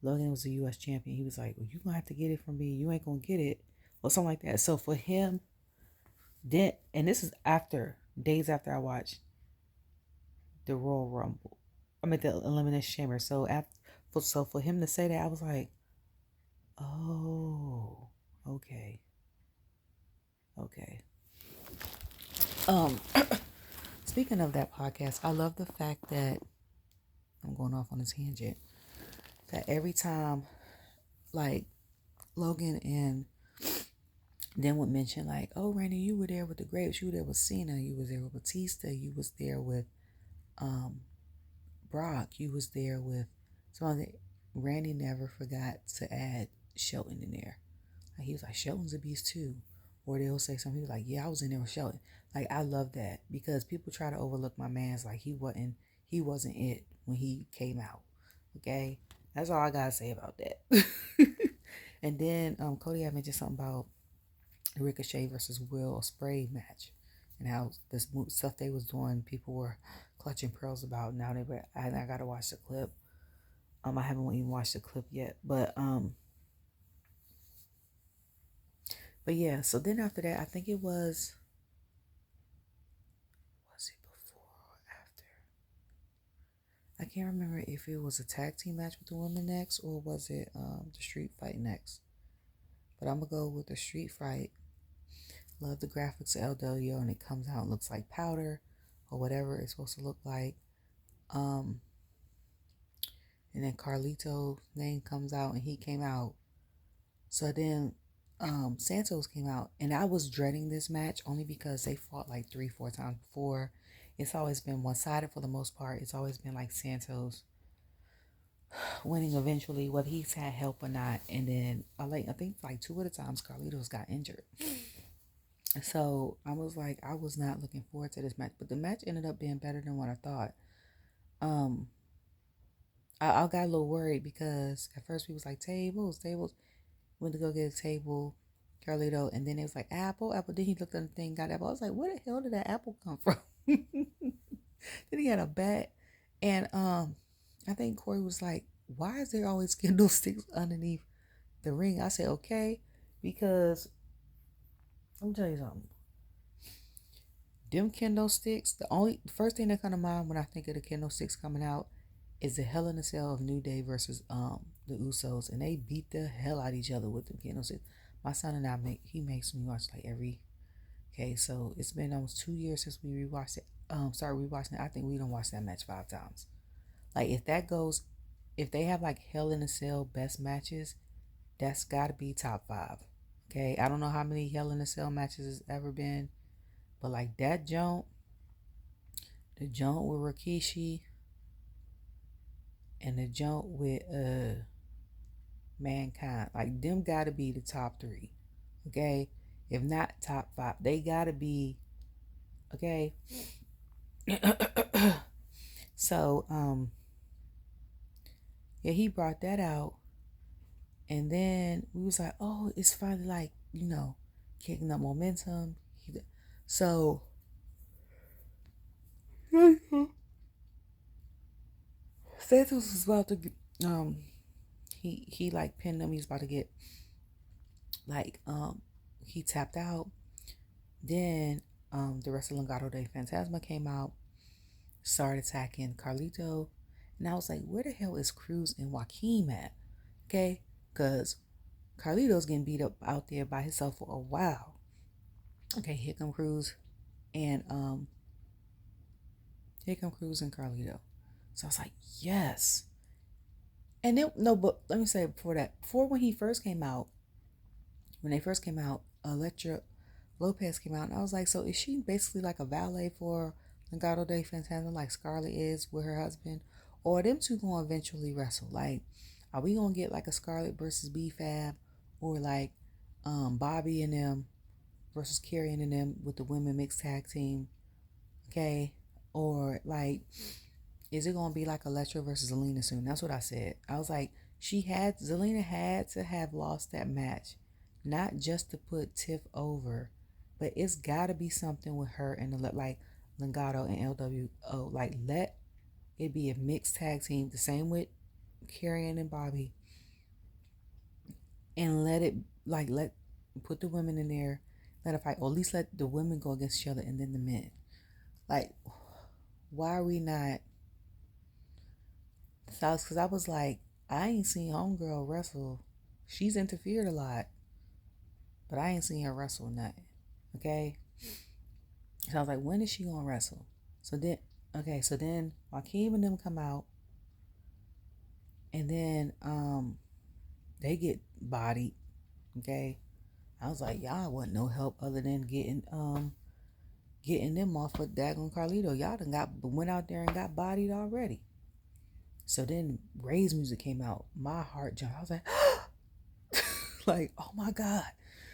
Logan was a U.S. champion. He was like, well, you going to have to get it from me. You ain't going to get it. Or something like that. So for him, then, and this is days after I watched the Royal Rumble. I mean, the Elimination Chamber. So for him to say that, I was like, oh, okay. Okay. Um, Speaking of that podcast, I love the fact that I'm going off on a tangent. That every time, like Logan and then would mention like, oh, Randy, you were there with the Grapes, you were there with Cena, you was there with Batista, you was there with um Brock, you was there with so Randy never forgot to add Shelton in there. Like he was like, Shelton's a beast too. Or they'll say something, he was like, yeah, I was in there with Shelton. Like I love that because people try to overlook my man's like he wasn't it when he came out. Okay? That's all I gotta say about that. And then Cody had mentioned something about Ricochet versus Will Ospreay match and how this stuff they was doing, people were clutching pearls about. Now I gotta watch the clip. I haven't even watched the clip yet, but yeah. So then after that, I think it was it before or after? I can't remember if it was a tag team match with the women next or was it the street fight next. But I'm gonna go with the street fight. Love the graphics of LWO and it comes out and looks like powder or whatever it's supposed to look like. Um, and then Carlito's name comes out and he came out. So then Santos came out and I was dreading this match only because they fought like 3-4 times before. It's always been one-sided for the most part. It's always been like Santos winning eventually, whether he's had help or not. And then I think like 2 of the times Carlitos got injured. So I was like, I was not looking forward to this match, but the match ended up being better than what I thought. Um, I got a little worried because at first we was like tables. went to go get a table, Carlito, and then it was like apple. Then he looked at the thing, got apple. I was like, where the hell did that apple come from? Then he had a bat, and I think Corey was like, why is there always candlesticks underneath the ring? I said, okay, because let me tell you something. Them candlesticks, the first thing that come to mind when I think of the candlesticks coming out is the Hell in a Cell of New Day versus the Usos, and they beat the hell out of each other with them candlesticks. My son and he makes me watch like every. Okay, so it's been almost 2 years since we rewatched it. Started rewatching it. I think we done watched that match 5 times. Like if they have like Hell in a Cell best matches, that's got to be top 5. Okay, I don't know how many Hell in a Cell matches has ever been, but like that the jump with Rikishi, and the jump with Mankind, like them got to be the top 3. Okay, if not top 5, they got to be. Okay. So yeah, he brought that out, and then we was like, oh, it's finally like, kicking up momentum. So Santos was about to get, he like pinned him. He's about to get like he tapped out. Then the rest of Legado del Fantasma came out, started attacking Carlito, and I was like, where the hell is Cruz and Joaquin at? Okay, because Carlito's getting beat up out there by himself for a while. Okay, here come Cruz and Carlito. So I was like, yes. And then no, but let me say before when they first came out, Electra Lopez came out, and I was like, so is she basically like a valet for Legado del Fantasma, like Scarlett is with her husband, or are them two gonna eventually wrestle? Like, are we gonna get like a Scarlett versus B-Fab, or like Bobby and them versus Carrie and them with the women mixed tag team? Okay, or like, is it gonna be like Electra versus Zelina soon? That's what I said. I was like, Zelina had to have lost that match, not just to put Tiff over, but it's got to be something with her and like Legado and LWO. Like, let it be a mixed tag team, the same with Carrie and Bobby, and let put the women in there, let a fight, or at least let the women go against each other and then the men. Like, why are we not? So, because I was like, I ain't seen Homegirl wrestle. She's interfered a lot, but I ain't seen her wrestle nothing. Okay? So I was like, when is she gonna wrestle? So then Joaquin and them come out, and then they get bodied. Okay? I was like, y'all wasn't no help other than getting them off of Dagon Carlito. Y'all went out there and got bodied already. So then Ray's music came out. My heart jumped. I was like, like, oh my God.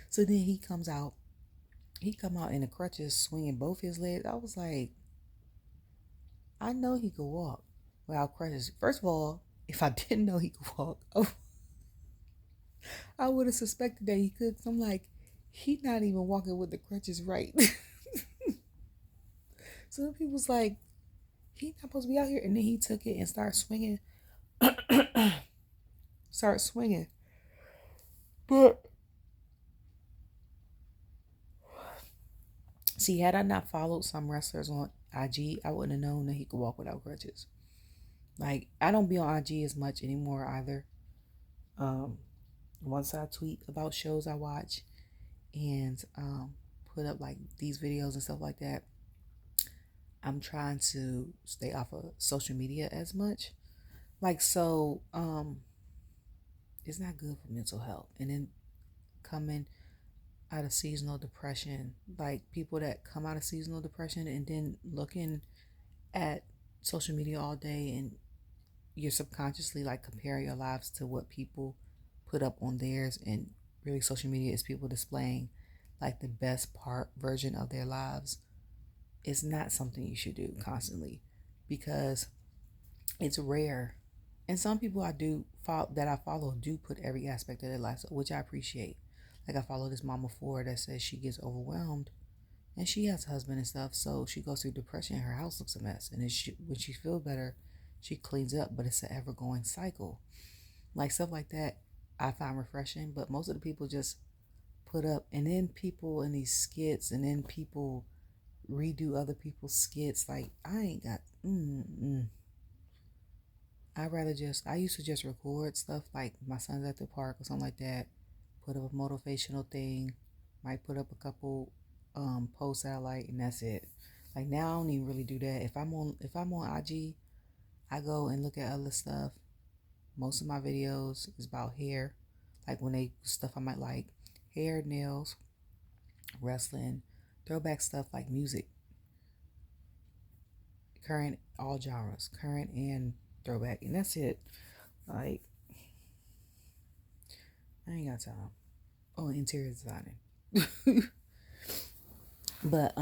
So then he come out in the crutches, swinging both his legs. I was like, I know he could walk without crutches. First of all, if I didn't know he could walk, I would have suspected that he could. I'm like, he not even walking with the crutches right. So then people's like, he not supposed to be out here. And then he took it and started swinging. But see, had I not followed some wrestlers on IG, I wouldn't have known that he could walk without crutches. Like, I don't be on IG as much anymore either. Once I tweet about shows I watch and put up like these videos and stuff like that, I'm trying to stay off of social media as much. Like, so it's not good for mental health. And then coming out of seasonal depression, like people that come out of seasonal depression and then looking at social media all day, and you're subconsciously like comparing your lives to what people put up on theirs, and really social media is people displaying like the best version of their lives. It's not something you should do constantly, because it's rare And some people I do follow that I follow do put every aspect of their life, which I appreciate. Like I follow this mama Ford that says she gets overwhelmed and she has a husband and stuff, so she goes through depression and her house looks a mess. And when she feels better, she cleans up, but it's an ever going cycle. Like stuff like that I find refreshing, but most of the people just put up, and then people in these skits, and then people redo other people's skits. Like I ain't got I used to just record stuff like my son's at the park or something like that, put up a motivational thing, might put up a couple posts that I like, and that's it. Like now I don't even really do that. If I'm on IG, I go and look at other stuff. Most of my videos is about hair, like when they stuff I might like, hair, nails, wrestling, throwback stuff like music, current, all genres, current and throwback, and that's it. Like I ain't got time. Oh, interior designing. But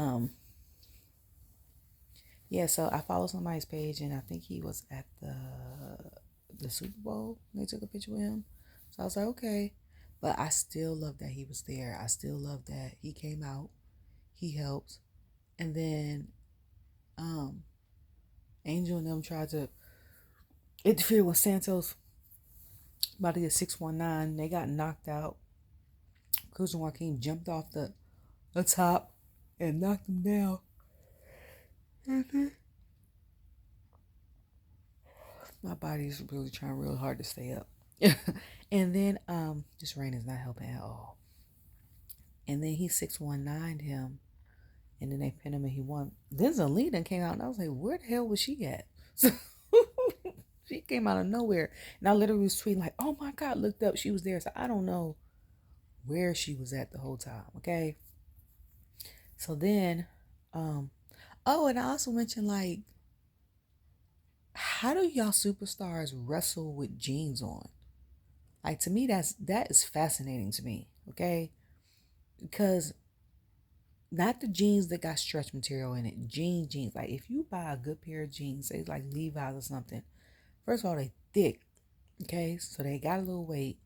yeah, so I follow somebody's page and I think he was at the Super Bowl. They took a picture with him. So I was like, okay. But I still love that he was there. I still love that he came out. He helped. And then Angel and them tried to interfere with Santos about to get 619. They got knocked out. Cruz and Joaquin jumped off the top and knocked him down. My body's really trying real hard to stay up. And then this rain is not helping at all. And then he 619'd him, and then they pinned him and he won. Then Zelina came out and I was like, where the hell was she at? So she came out of nowhere. And I literally was tweeting like, oh my God, looked up, she was there. So I don't know where she was at the whole time. Okay. So then, oh, and I also mentioned like, how do y'all superstars wrestle with jeans on? Like to me, that is fascinating to me. Okay. Because not the jeans that got stretch material in it. Jeans. Like if you buy a good pair of jeans, say like Levi's or something, first of all, they thick. Okay. So they got a little weight.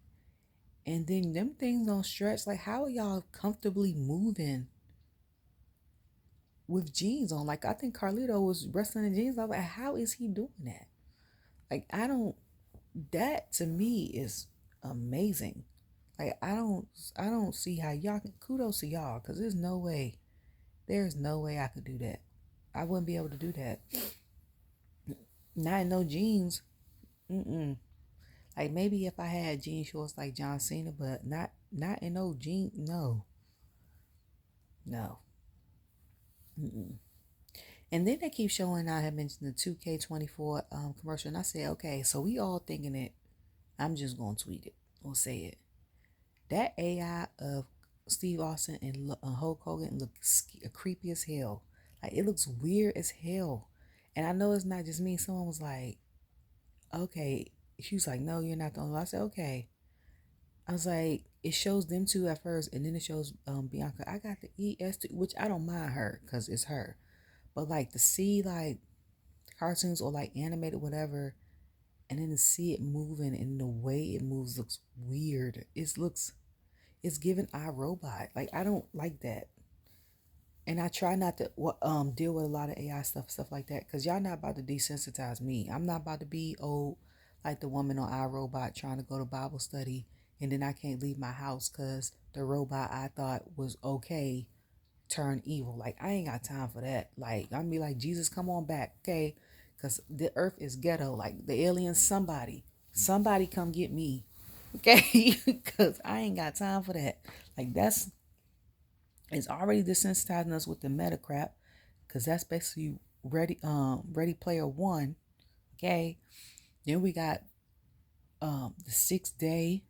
And then them things don't stretch. Like how are y'all comfortably moving with jeans on? Like I think Carlito was wrestling in jeans. I was like, how is he doing that? Like that to me is amazing. Like I don't see how y'all can, kudos to y'all, because there's no way I could do that. I wouldn't be able to do that. Not in no jeans. Like maybe if I had jean shorts like John Cena, but not in no jeans. No. And then they keep showing, I had mentioned the 2K24 commercial, and I said, okay, so we all thinking it. I'm just gonna tweet it or say it. That AI of Steve Austin and Hulk Hogan looks creepy as hell. Like it looks weird as hell. And I know it's not just me. Someone was like, okay. She was like, no, you're not the only one. I said, okay. I was like, it shows them two at first, and then it shows Bianca. I got the ES2, which I don't mind her because it's her. But like to see like cartoons or like animated whatever, and then to see it moving and the way it moves looks weird. It's giving iRobot. Like I don't like that. And I try not to deal with a lot of AI stuff like that, because y'all not about to desensitize me. I'm not about to be old like the woman on iRobot trying to go to Bible study, and then I can't leave my house because the robot I thought was okay turned evil. Like I ain't got time for that. Like I'm be like, Jesus, come on back, okay? Because the earth is ghetto. Like the aliens, somebody come get me, okay? Because I ain't got time for that. Like it's already desensitizing us with the meta crap, because that's basically Ready Player One, okay? Then we got the 6th Day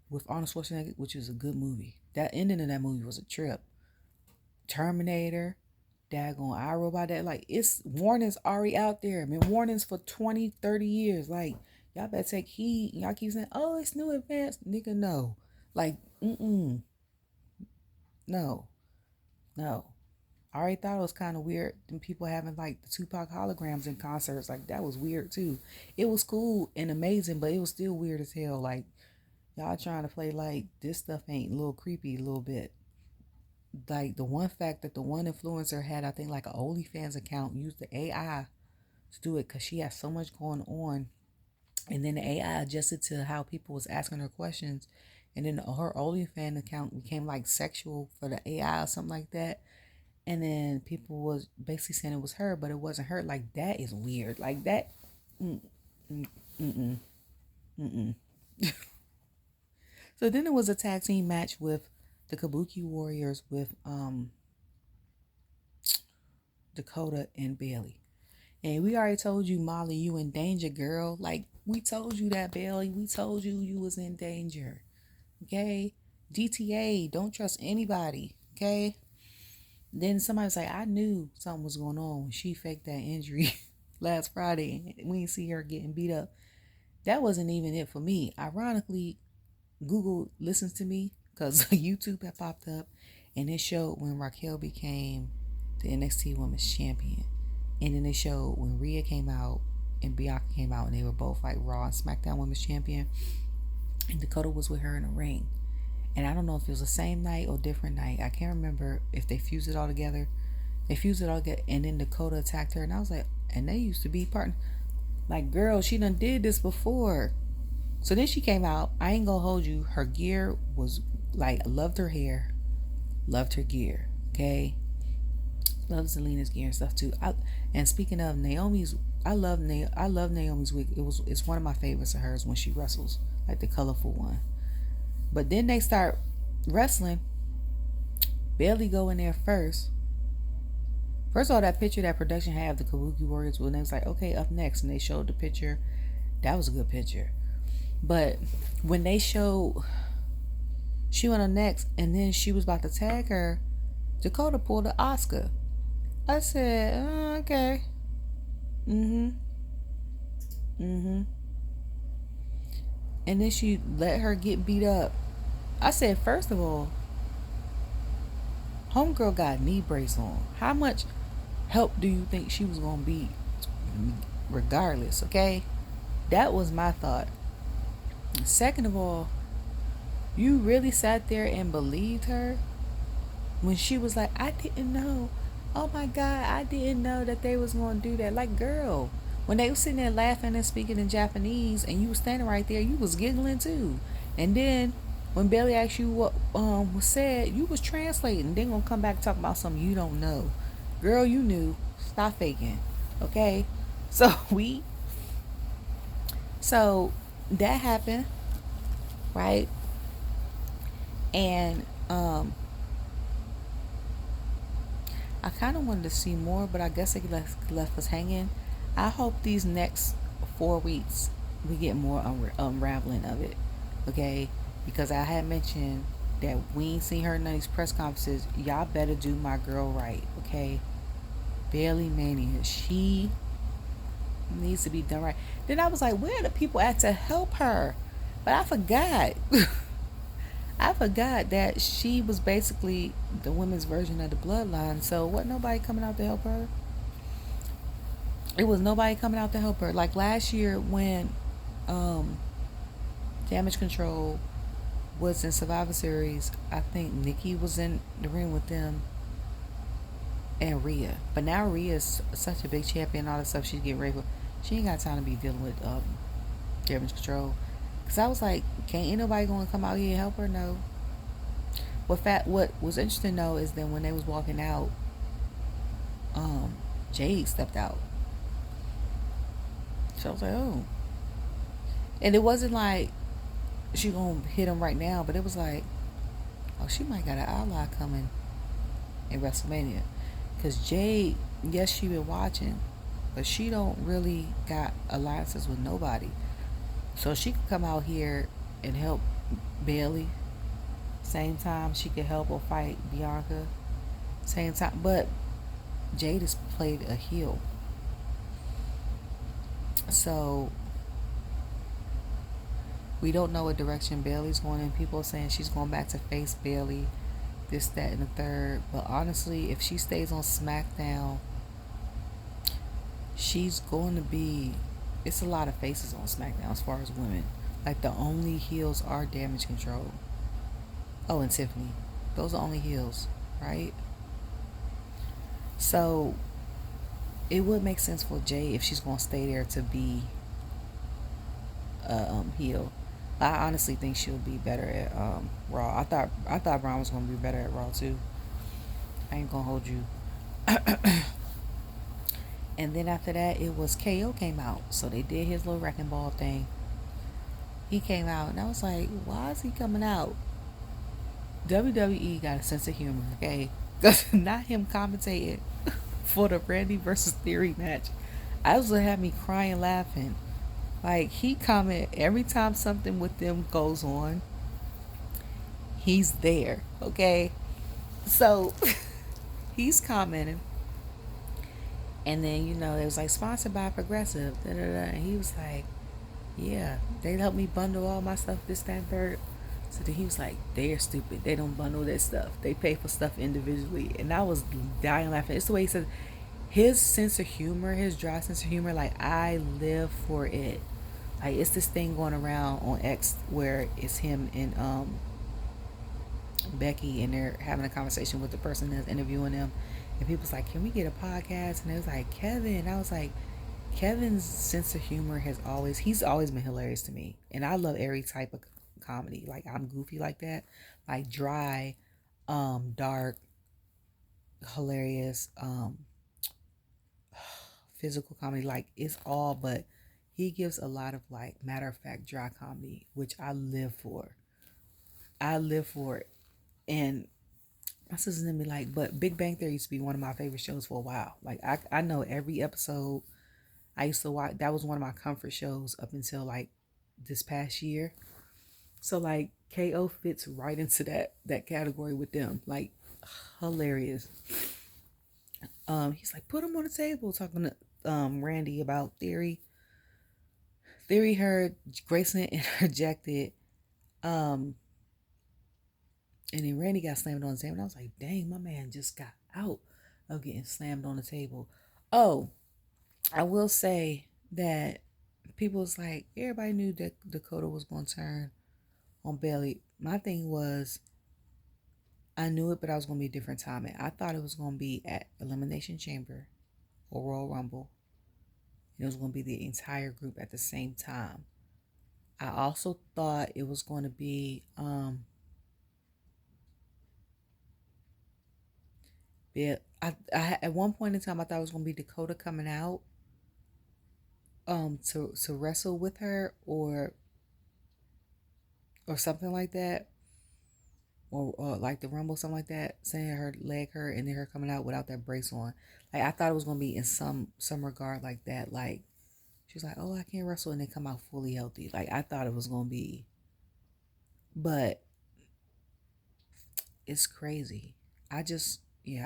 with Arnold Schwarzenegger, which is a good movie. That ending of that movie was a trip. Terminator, daggone iRobot, that like it's warnings already out there. I mean, warnings for 20, 30 years. Like, y'all better take heed. Y'all keep saying, oh, it's new advanced. Nigga, no. Like, no. I already thought it was kind of weird. And people having like the Tupac holograms in concerts, like that was weird too. It was cool and amazing, but it was still weird as hell. Like y'all trying to play like this stuff ain't a little creepy a little bit. Like the one fact that the one influencer had, I think like an OnlyFans account, used the AI to do it because she has so much going on, and then the AI adjusted to how people was asking her questions, and then her OnlyFans account became like sexual for the AI or something like that. And then people was basically saying it was her, but it wasn't her. Like that is weird. Like that. Mm, mm, mm, mm. So then it was a tag team match with the Kabuki Warriors with Dakota and Bayley. And we already told you, Molly, you in danger, girl. Like we told you that, Bayley. We told you you was in danger. Okay? DTA, don't trust anybody. Okay? Then somebody was like, I knew something was going on when she faked that injury last Friday. We didn't see her getting beat up. That wasn't even it for me. Ironically, Google listens to me because YouTube had popped up and it showed when Raquel became the NXT Women's Champion. And then they showed when Rhea came out and Bianca came out and they were both like Raw and Smackdown Women's Champion. And Dakota was with her in the ring. And I don't know if it was the same night or different night. I can't remember if they fused it all together. They fused it all together, and then Dakota attacked her. And I was like, and they used to be partners. Like, girl, she done did this before. So then she came out. I ain't gonna hold you. Her gear was like, loved her hair, loved her gear. Okay, loved Zelina's gear and stuff too. And speaking of Naomi's, I love Naomi's wig. It's one of my favorites of hers when she wrestles, like the colorful one. But then they start wrestling. Bayley go in there first. First of all, that picture that production had of the Kabuki Warriors, when they was like, okay, up next, and they showed the picture, that was a good picture. But when they showed she went on next, and then she was about to tag her, Dakota pulled an Oscar. I said, oh, okay. And then she let her get beat up. I said, first of all, homegirl got a knee brace on. How much help do you think she was going to be regardless, okay? That was my thought. Second of all, you really sat there and believed her when she was like, I didn't know. Oh my God, I didn't know that they was going to do that. Like, girl, when they was sitting there laughing and speaking in Japanese and you was standing right there, you was giggling too. And then when Bayley asked you what was said, you was translating. Then gonna come back and talk about something you don't know. Girl, you knew. Stop faking. Okay? So that happened, right? And I kind of wanted to see more, but I guess they left us hanging. I hope these next 4 weeks we get more unraveling of it, okay? Because I had mentioned that we ain't seen her in none of these press conferences. Y'all better do my girl right, okay? Bayley Mania, she needs to be done right. Then I was like, where are the people at to help her? But I forgot. I forgot that she was basically the women's version of the bloodline. So wasn't nobody coming out to help her? It was nobody coming out to help her. Like last year when Damage Control was in Survivor Series, I think Nikki was in the ring with them and Rhea. But now Rhea's such a big champion, all that stuff she's getting ready for. She ain't got time to be dealing with Damage Control. Because I was like, ain't nobody going to come out here and help her? No. What was interesting though is that when they was walking out, Jade stepped out. So I was like, oh. And it wasn't like she gonna hit him right now, but it was like, oh, she might got an ally coming in WrestleMania. Because Jade, yes, she been watching, but she don't really got alliances with nobody. So she could come out here and help Bayley. Same time she could help or fight Bianca. Same time, but Jade has played a heel. So we don't know what direction Bayley's going in. People are saying she's going back to face Bayley. this, that, and the third. But honestly, if she stays on SmackDown, she's going to be. It's a lot of faces on SmackDown as far as women. Like the only heels are Damage Control. Oh, and Tiffany. Those are only heels, right? So it would make sense for Jay if she's going to stay there to be a heel. I honestly think she'll be better at Raw. I thought Braun was going to be better at Raw too. I ain't gonna hold you. And then after that, it was KO came out, so they did his little wrecking ball thing. He came out, and I was like, why is he coming out? WWE got a sense of humor, okay? Not him commentating for the Randy versus Theory match. I was gonna have me crying, laughing. Like he comment every time something with them goes on. He's there, okay? So he's commenting, and then it was like sponsored by Progressive. Da, da, da. And he was like, "Yeah, they helped me bundle all my stuff, this, that, and third." So then he was like, "They're stupid. They don't bundle their stuff. They pay for stuff individually." And I was dying laughing. It's the way he said his sense of humor, his dry sense of humor. Like I live for it. Like it's this thing going around on X where it's him and Becky, and they're having a conversation with the person that's interviewing them, and people's like, "Can we get a podcast?" And it was like Kevin. I was like, Kevin's sense of humor he's always been hilarious to me, and I love every type of comedy. Like I'm goofy like that, like dry, dark, hilarious, physical comedy. Like it's all, but he gives a lot of like matter of fact dry comedy, which I live for. I live for it. And my sister's gonna be like, but Big Bang Theory used to be one of my favorite shows for a while. Like I know every episode. I used to watch. That was one of my comfort shows up until like this past year. So like KO fits right into that category with them. Like hilarious. He's like, put him on the table, talking to Randy about Theory. Theory heard Grayson interjected. Um, and then Randy got slammed on the table. And I was like, dang, my man just got out of getting slammed on the table. Oh, I will say that people was like, everybody knew that Dakota was going to turn on Bayley. My thing was, I knew it, but I was going to be a different timing. I thought it was going to be at Elimination Chamber or Royal Rumble. It was going to be the entire group at the same time. I also thought it was going to be at one point in time I thought it was going to be Dakota coming out to wrestle with her or something like that, or like the Rumble, something like that, saying her leg hurt and then her coming out without that brace on. Like I thought it was going to be in some regard like that. Like she was like, oh, I can't wrestle, and then come out fully healthy. Like I thought it was going to be, but it's crazy. I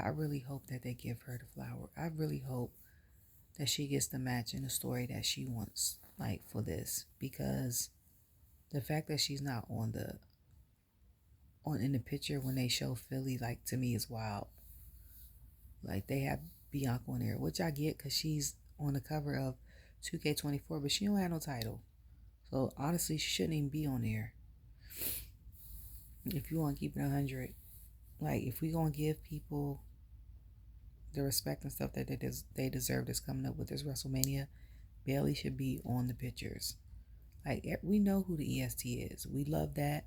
really hope that they give her the flower. I really hope that she gets the match and the story that she wants, like for this, because the fact that she's not in the picture when they show Philly, like to me is wild. Like they have Bianca on there, which I get because she's on the cover of 2K24, but she don't have no title. So honestly, she shouldn't even be on there. If you want to keep it 100, like if we gonna give people the respect and stuff that they deserve that's coming up with this WrestleMania, Bayley should be on the pictures. Like we know who the EST is. We love that.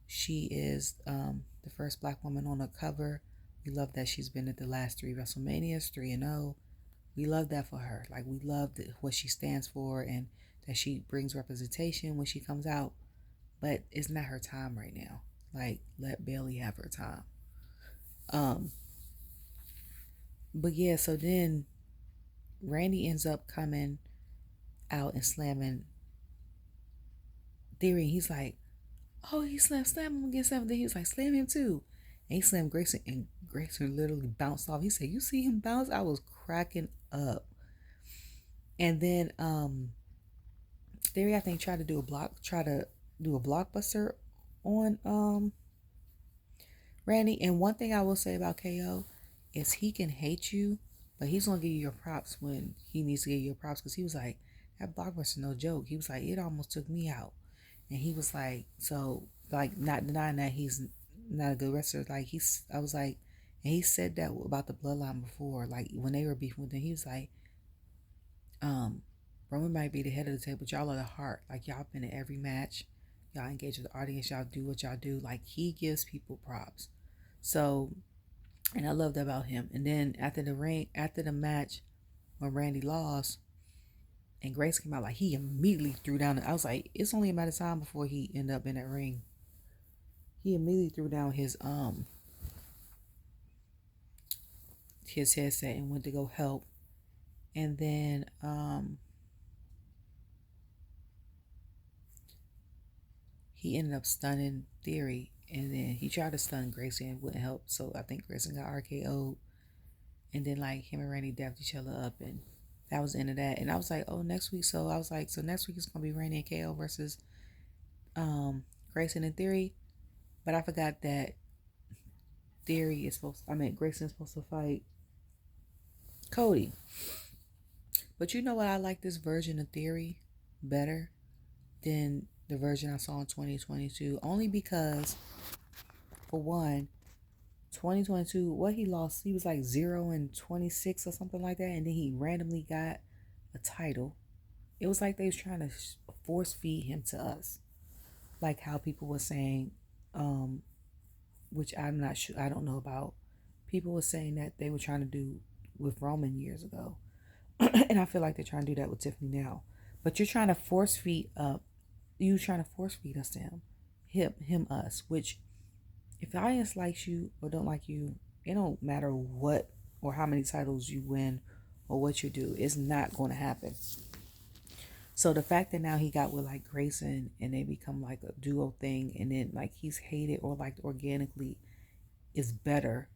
She is the first black woman on the cover. We love that she's been at the last 3 WrestleManias, 3-0. We love that for her. Like we love what she stands for and that she brings representation when she comes out. But it's not her time right now. Like let Bayley have her time. But yeah, so then Randy ends up coming out and slamming Theory. He's like, oh, he slam him against something. He was like, slam him too. And he slammed Grayson, and Grayson literally bounced off. He said, you see him bounce? I was cracking up. And then Theory, I think, tried to do a blockbuster on Randy, and one thing I will say about KO is he can hate you, but he's gonna give you your props when he needs to give you your props, because he was like, that blockbuster no joke. He was like, it almost took me out. And he was like, so like not denying that he's not a good wrestler. Like I was like, and he said that about the bloodline before, like when they were beefing with him, he was like, Roman might be the head of the table, but y'all are the heart. Like y'all been in every match, y'all engage with the audience, y'all do what y'all do. Like he gives people props. So, and I love that about him. And then after the match, when Randy lost and Grace came out, like he immediately threw down. I was like, it's only a matter of time before he ended up in that ring. He immediately threw down his headset and went to go help. And then he ended up stunning Theory, and then he tried to stun Grayson and wouldn't help. So I think Grayson got RKO'd, and then like him and Randy dapped each other up, and that was the end of that. And I was like, oh, next week. So I was like, so next week is gonna be Randy and KO versus Grayson and Theory. But I forgot that Grayson is supposed to fight Cody. But you know what? I like this version of Theory better than the version I saw in 2022. Only because, for one, 2022, what he lost, he was like 0-26 or something like that. And then he randomly got a title. It was like they was trying to force feed him to us. Like how people were saying, which I'm not sure, I don't know about. People were saying that they were trying to do with Roman years ago. And I feel like they're trying to do that with Tiffany now. But you're trying to force feed us to him, us, which if the audience likes you or don't like you, it don't matter what or how many titles you win or what you do. It's not going to happen. So the fact that now he got with like Grayson and they become like a duo thing, and then like he's hated or liked organically, is better.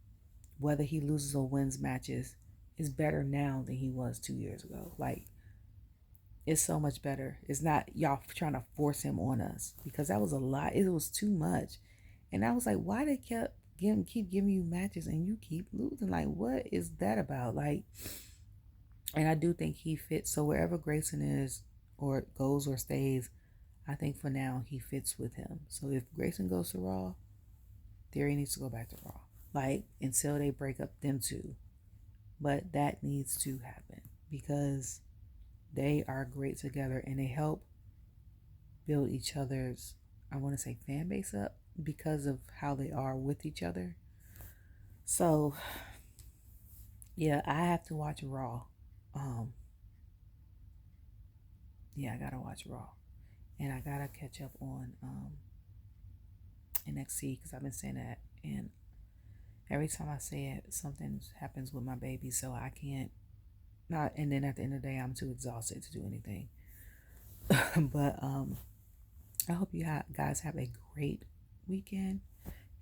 Whether he loses or wins matches is better now than he was 2 years ago. Like, it's so much better. It's not y'all trying to force him on us, because that was a lot. It was too much. And I was like, why they keep giving you matches and you keep losing? Like, what is that about? Like, and I do think he fits. So wherever Grayson is or goes or stays, I think for now he fits with him. So if Grayson goes to Raw, Theory needs to go back to Raw. Like, until they break up them two. But that needs to happen, because they are great together and they help build each other's, I want to say, fan base up because of how they are with each other. So yeah, I have to watch Raw. I gotta watch Raw, and I gotta catch up on NXT, because I've been saying that, and every time I say it, something happens with my baby, so I can't not. And then at the end of the day, I'm too exhausted to do anything. But I hope you guys have a great weekend.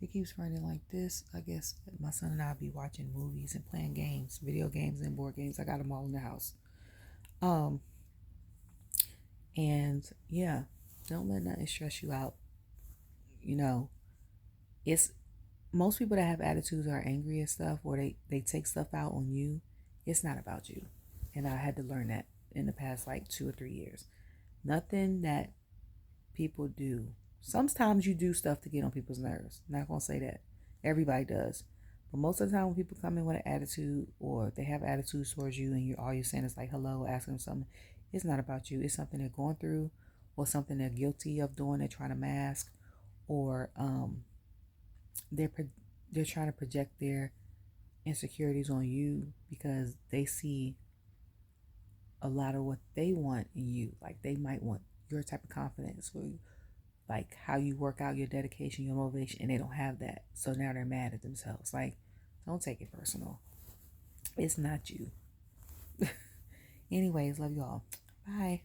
It keeps running like this. I guess my son and I will be watching movies and playing games, video games and board games. I got them all in the house. And yeah, don't let nothing stress you out. You know, it's most people that have attitudes are angry and stuff, or they take stuff out on you. It's not about you. And I had to learn that in the past like 2 or 3 years. Nothing that people do. Sometimes you do stuff to get on people's nerves. Not gonna say that. Everybody does. But most of the time when people come in with an attitude, or they have attitudes towards you, and all you're saying is like hello, asking them something, it's not about you. It's something they're going through, or something they're guilty of doing, they're trying to mask, or they're trying to project their insecurities on you because they see a lot of what they want in you. Like they might want your type of confidence, or like how you work out, your dedication, your motivation, and they don't have that. So now they're mad at themselves. Like, don't take it personal. It's not you. Anyways, love you all. Bye.